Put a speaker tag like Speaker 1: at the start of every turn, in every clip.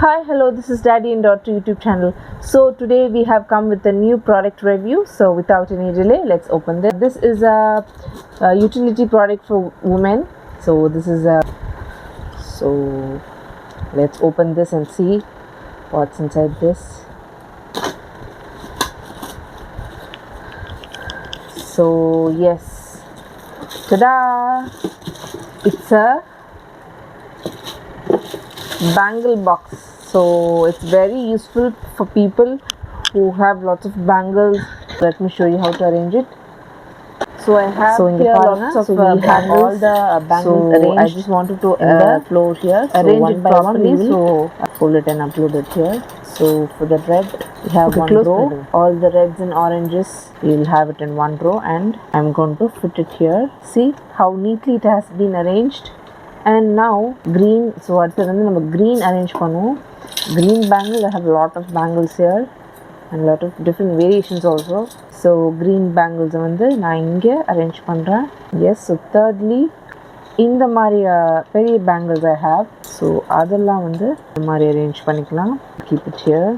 Speaker 1: Hi, hello, this is Daddy and Daughter YouTube channel. So today we have come with a new product review. So without any delay, let's open this. This is a utility product for women. So let's open this and see what's inside this. So yes, ta-da! It's a bangle box. So it's very useful for people who have lots of bangles. Let me show you how to arrange it. So I have here lots of bangles.
Speaker 2: All the bangles
Speaker 1: So
Speaker 2: arranged.
Speaker 1: I just wanted to
Speaker 2: in the floor here. So
Speaker 1: arrange
Speaker 2: one
Speaker 1: it
Speaker 2: by
Speaker 1: properly.
Speaker 2: one we will
Speaker 1: So
Speaker 2: fold it and upload it here. So for the red, we have
Speaker 1: okay,
Speaker 2: one
Speaker 1: close
Speaker 2: row.
Speaker 1: the
Speaker 2: All the reds and oranges, we will have it in one row, and I'm going to fit it here.
Speaker 1: see how neatly it has been arranged. And now green. So அடுத்து வந்து நம்ம green arrange பண்ணுவோம். Green bangle. I have a lot of bangles here and a lot of different variations also. So green bangles வந்து நான் இங்கே arrange பண்ணுறேன். Yes. So thirdly, இந்த மாதிரி பெரிய bangles I have. So அதெல்லாம் வந்து இந்த மாதிரி arrange பண்ணிக்கலாம். Keep it here.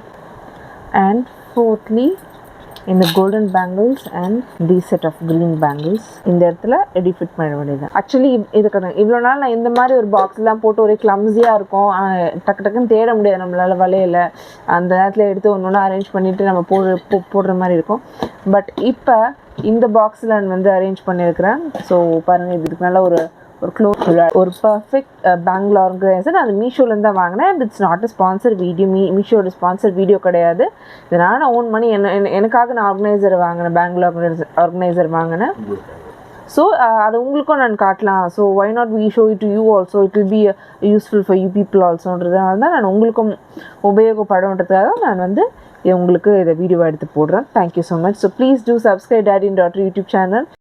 Speaker 1: And fourthly, in the golden bangles and these set of green bangles இந்த இடத்துல எடி ஃபிட் பண்ண வேண்டியது. ஆக்சுவலி இதுக்கு இவ்வளோ நாள் நான் இந்த மாதிரி ஒரு பாக்ஸ்லாம் போட்டு ஒரே கிளம்ஸியாக இருக்கும். டக்கு டக்குன்னு தேட முடியாது நம்மளால் வளையல. அந்த நேரத்தில் எடுத்து ஒன்று ஒன்று அரேஞ்ச் பண்ணிவிட்டு நம்ம போடுற மாதிரி இருக்கும். பட் இப்போ இந்த பாக்ஸில் வந்து அரேஞ்ச் பண்ணியிருக்கிறேன். ஸோ பாருங்கள், இதுக்கு நல்ல ஒரு பர்ஃபெக்ட் பேங்கிள் ஆர்கனைசர். அது மீஷோலேருந்து தான் வாங்கினேன். And it's not a sponsor video. மீஷோட ஸ்பான்சர் வீடியோ கிடையாது. இதனால் நான் ஓன் பண்ணி எனக்காக நான் ஆர்கனைசர் வாங்கினேன், பேங்கிள் ஆர்கனைசர் வாங்கினேன். ஸோ அது உங்களுக்கும் நான் காட்டலாம். So why not we show it to you also, it will be useful for you people ஆல்சோன்றதுனால தான் நான் உங்களுக்கும் உபயோகப்படுன்றதுக்காக நான் வந்து உங்களுக்கு இதை வீடியோவை எடுத்து போடுறேன். Thank you so much. So please do subscribe daddy and daughter YouTube channel.